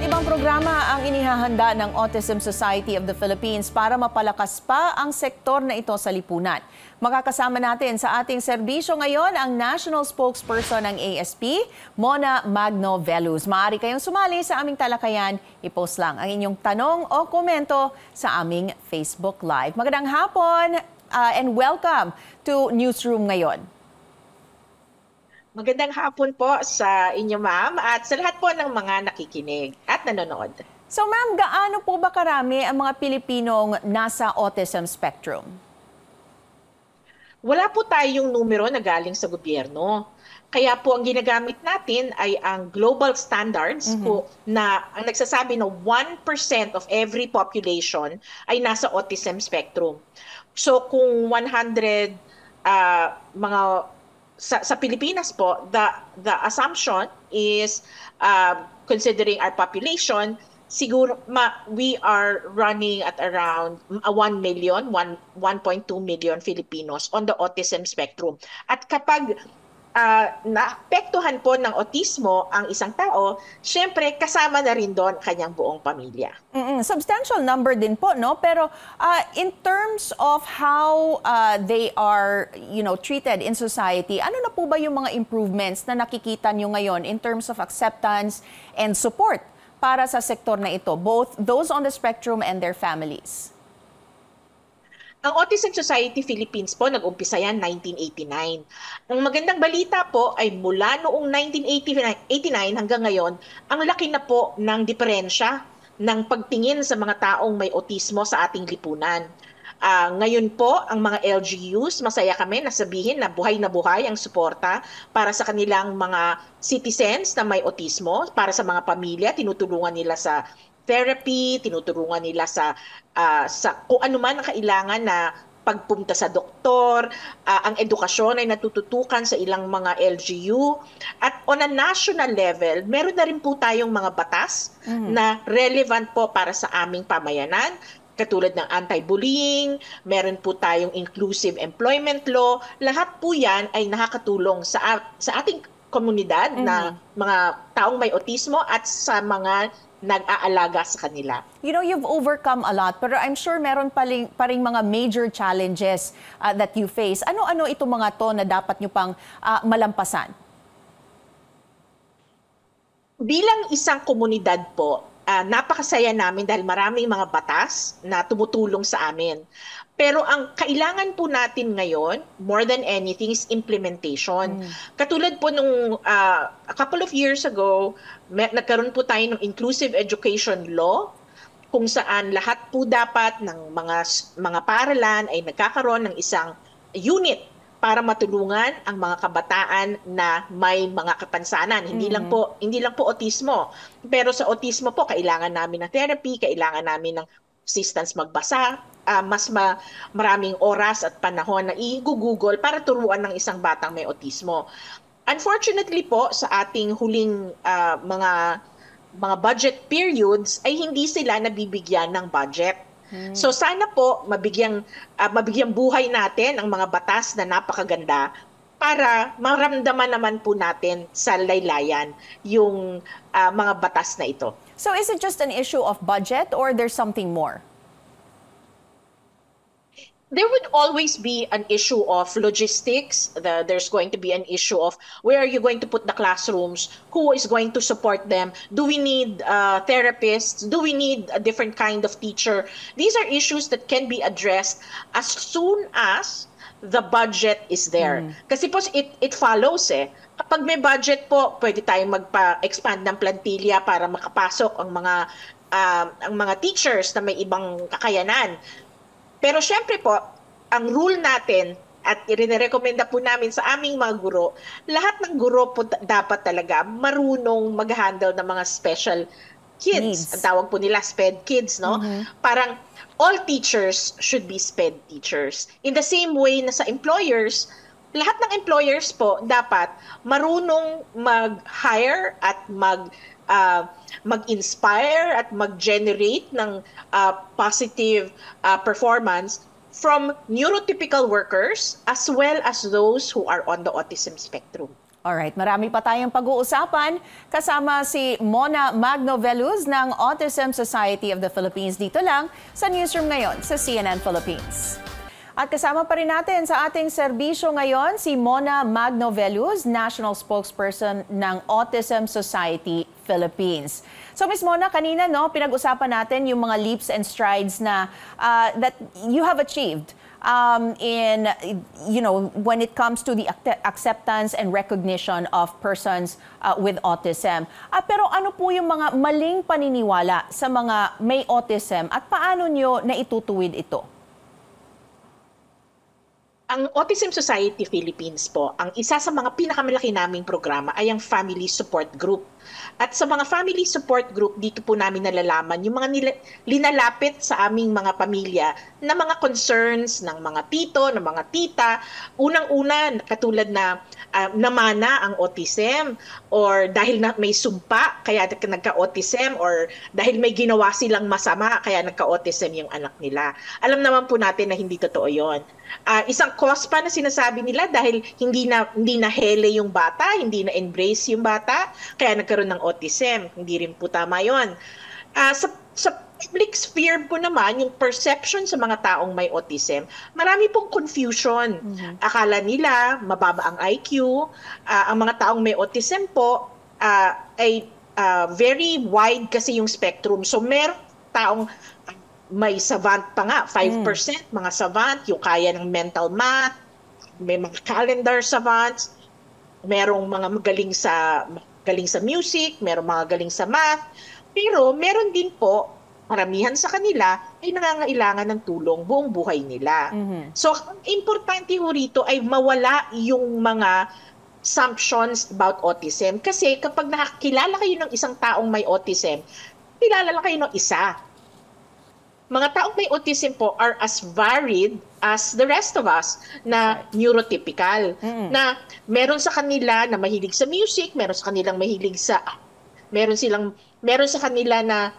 Iba't ibang programa ang inihahanda ng Autism Society of the Philippines para mapalakas pa ang sektor na ito sa lipunan. Makakasama natin sa ating serbisyo ngayon ang National Spokesperson ng ASP, Mona Magno Veluz. Maaari kayong sumali sa aming talakayan. I-post lang ang inyong tanong o komento sa aming Facebook Live. Magandang hapon and welcome to Newsroom ngayon. Magandang hapon po sa inyo, ma'am, at sa lahat po ng mga nakikinig at nanonood. So, ma'am, gaano po ba karami ang mga Pilipinong nasa autism spectrum? Wala po tayong numero na galing sa gobyerno. Kaya po ang ginagamit natin ay ang global standards po na ang nagsasabi na 1% of every population ay nasa autism spectrum. So kung 100 mga sa Pilipinas po, the assumption is considering our population, siguro we are running at around 1 million, 1.2 million Filipinos on the autism spectrum. At kapag naapektuhan po ng autismo ang isang tao, syempre kasama na rin doon kanyang buong pamilya. Substantial number din po, no? Pero in terms of how they are, treated in society, ano na po ba yung mga improvements na nakikita nyo ngayon in terms of acceptance and support para sa sektor na ito, both those on the spectrum and their families? Ang Autism Society Philippines po, nag-umpisa yan 1989. Ang magandang balita po ay mula noong 1989 hanggang ngayon, ang laki na po ng diferensya ng pagtingin sa mga taong may autismo sa ating lipunan. Ngayon po, ang mga LGUs, masaya kami na sabihin na buhay ang suporta para sa kanilang mga citizens na may autismo, para sa mga pamilya, tinutulungan nila sa therapy, tinutulungan nila sa kung ano man ang kailangan na pagpunta sa doktor, ang edukasyon ay natututukan sa ilang mga LGU. At on a national level, meron na rin po tayong mga batas na relevant po para sa aming pamayanan, katulad ng anti-bullying, meron po tayong inclusive employment law. Lahat po yan ay nakakatulong sa ating komunidad na mga taong may autismo at sa mga nag-aalaga sa kanila. You've overcome a lot, pero I'm sure meron pa ring mga major challenges that you face. Ano-ano itong mga to na dapat nyo pang malampasan? Bilang isang komunidad po, napakasaya namin dahil maraming mga batas na tumutulong sa amin. Pero ang kailangan po natin ngayon, more than anything, is implementation. Katulad po nung a couple of years ago, nagkaroon po tayo ng inclusive education law, kung saan lahat po dapat ng mga paaralan ay nagkakaroon ng isang unit para matulungan ang mga kabataan na may mga kapansanan. Hindi lang po autismo. Pero sa autismo po, kailangan namin ng therapy, kailangan namin ng assistance magbasa, maraming oras at panahon na i-google para turuan ng isang batang may autismo. Unfortunately po, sa ating huling mga budget periods ay hindi sila nabibigyan ng budget. So sana po mabigyang buhay natin ang mga batas na napakaganda para maramdaman naman po natin sa laylayan yung mga batas na ito. So is it just an issue of budget or there's something more? There would always be an issue of logistics. There's going to be an issue of where are you going to put the classrooms? Who is going to support them? Do we need therapists? Do we need a different kind of teacher? These are issues that can be addressed as soon as the budget is there. Kasi po it follows Kapag may budget po, pwede tayong magpa-expand ng plantilla para makapasok ang mga teachers na may ibang kakayanan. Pero syempre po, ang rule natin at irinerekomenda po namin sa aming mga guro, lahat ng guro po dapat talaga marunong mag-handle ng mga special kids. Ang tawag po nila SPED kids, no? Parang all teachers should be SPED teachers. In the same way na sa employers, lahat ng employers po dapat marunong mag-hire at mag-inspire at mag-generate ng positive performance from neurotypical workers as well as those who are on the autism spectrum. Alright, marami pa tayong pag-uusapan. Kasama si Mona Magnoveluz ng Autism Society of the Philippines dito lang sa Newsroom ngayon sa CNN Philippines. At kasama pa rin natin sa ating serbisyo ngayon si Mona Magnoveluz, National Spokesperson ng Autism Society Philippines. So Ms. Mona, kanina pinag-usapan natin yung mga leaps and strides na that you have achieved in when it comes to the acceptance and recognition of persons with autism. Pero ano po yung mga maling paniniwala sa mga may autism at paano nyo naitutuwid ito? Ang Autism Society Philippines po, ang isa sa mga pinakamalaki naming programa ay ang Family Support Group. At sa mga Family Support Group, dito po namin nalalaman yung mga linalapit sa aming mga pamilya na mga concerns ng mga tito, ng mga tita. Unang-una, katulad na namana ang autism or dahil na may sumpa kaya nagka-autism or dahil may ginawa silang masama kaya nagka-autism yung anak nila. Alam naman po natin na hindi totoo yon. Isang cause pa na sinasabi nila dahil hindi na hele yung bata, hindi na embrace yung bata, kaya nagkaroon ng autism. Hindi rin po tama yon. Sa public sphere po naman, yung perception sa mga taong may autism, marami pong confusion. Akala nila mababa ang IQ. Ang mga taong may autism po ay very wide kasi yung spectrum. So meron taong may savant pa nga, 5% mga savant, yung kaya ng mental math, may mga calendar savants, merong mga magaling sa music, merong mga galing sa math, pero meron din po, maramihan sa kanila ay nangangailangan ng tulong buong buhay nila. So, importante ho rito ay mawala yung mga assumptions about autism. Kasi kapag nakakilala kayo ng isang taong may autism, kilala lang kayo ng isa. Mga taong may autism po are as varied as the rest of us na neurotypical. Na meron sa kanila na mahilig sa music, meron sa kanilang mahilig sa meron sa kanila na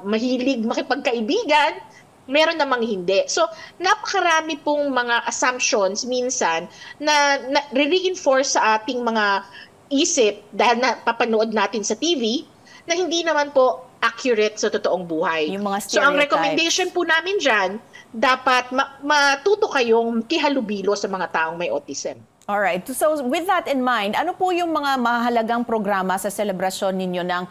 mahilig makipagkaibigan, meron namang hindi. So, napakarami pong mga assumptions minsan na re-reinforce sa ating mga isip dahil napapanood natin sa TV na hindi naman po accurate sa totoong buhay. Yung mga so, ang recommendation po namin dyan, dapat matuto kayong kihalubilo sa mga taong may autism. Alright. So with that in mind, ano po yung mga mahalagang programa sa selebrasyon ninyo ng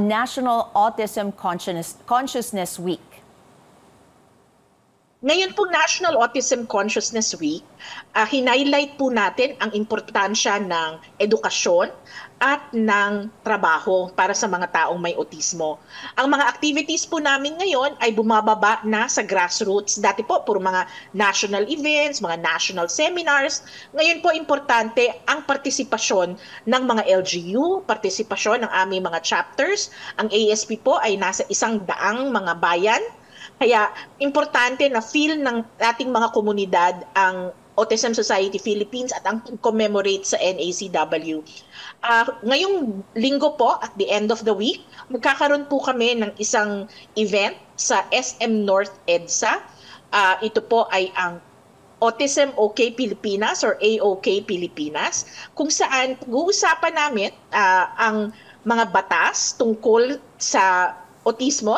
National Autism Consciousness Week? Ngayon po National Autism Consciousness Week, hinighlight po natin ang importansya ng edukasyon at ng trabaho para sa mga taong may autismo. Ang mga activities po namin ngayon ay bumababa na sa grassroots. Dati po, puro mga national events, mga national seminars. Ngayon po, importante ang partisipasyon ng mga LGU, partisipasyon ng aming mga chapters. Ang ASP po ay nasa 100 mga bayan. Kaya importante na feel ng ating mga komunidad ang Autism Society Philippines at ang commemorate sa NACW. Ngayong linggo po, at the end of the week, magkakaroon po kami ng isang event sa SM North EDSA. Ito po ay ang Autism OK Pilipinas or AOK Pilipinas, kung saan pag-uusapan namin ang mga batas tungkol sa autismo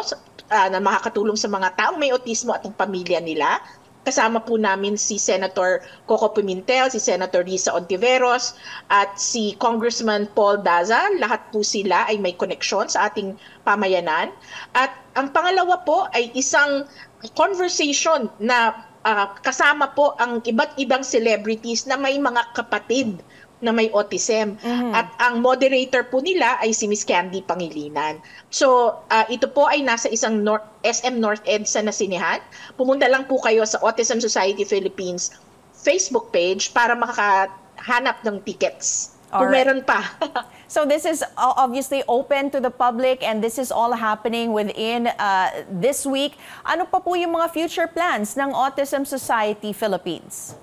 na makakatulong sa mga taong may autismo at ang pamilya nila. Kasama po namin si Senator Coco Pimentel, si Senator Risa Ontiveros, at si Congressman Paul Daza. Lahat po sila ay may koneksyon sa ating pamayanan. At ang pangalawa po ay isang conversation na kasama po ang iba't ibang celebrities na may mga kapatid na may autism. At ang moderator po nila ay si Miss Candy Pangilinan. So, ito po ay nasa isang SM North EDSA na sinehan. Pumunta lang po kayo sa Autism Society Philippines Facebook page para makahanap ng tickets. Kung meron pa. So this is obviously open to the public and this is all happening within this week. Ano pa po yung mga future plans ng Autism Society Philippines?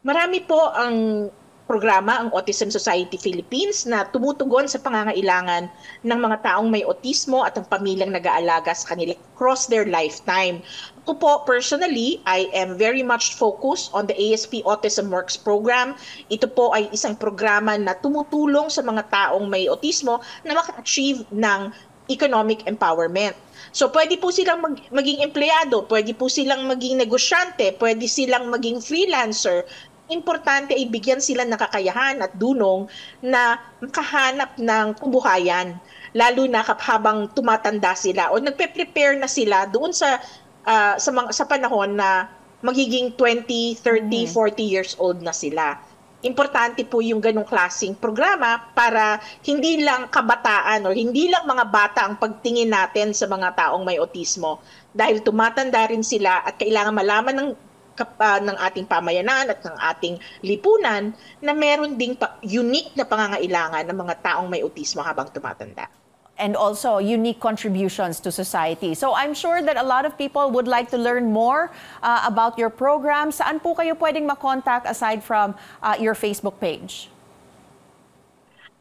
Marami po ang programa ang Autism Society Philippines na tumutugon sa pangangailangan ng mga taong may autismo at ang pamilyang nag-aalaga sa kanila across their lifetime. Ako po, personally, I am very much focused on the ASP Autism Works program. Ito po ay isang programa na tumutulong sa mga taong may autismo na maka-achieve ng economic empowerment. So pwede po silang maging empleyado, pwede po silang maging negosyante, pwede silang maging freelancer. Importante ay bigyan sila ng kakayahan at dunong na makahanap ng kabuhayan, lalo na habang tumatanda sila o nagpe-prepare na sila doon sa panahon na magiging 20, 30, 40 years old na sila. Importante po yung ganong klaseng programa para hindi lang kabataan o hindi lang mga bata ang pagtingin natin sa mga taong may autismo, dahil tumatanda rin sila at kailangan malaman ng ating pamayanan at ng ating lipunan na meron ding unique na pangangailangan ng mga taong may autismo habang tumatanda. And also unique contributions to society. So I'm sure that a lot of people would like to learn more about your program. Saan po kayo pwedeng makontak aside from your Facebook page?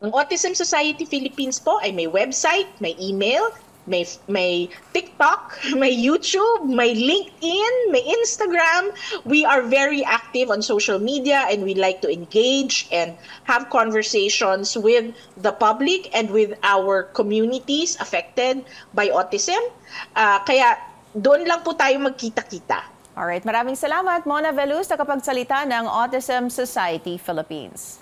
Ang Autism Society Philippines po ay may website, may email, may TikTok, may YouTube, may LinkedIn, may Instagram. We are very active on social media and we like to engage and have conversations with the public and with our communities affected by autism. Kaya doon lang po tayo magkita-kita. Alright, maraming salamat Mona Veluz, nakapagsalita ng Autism Society Philippines.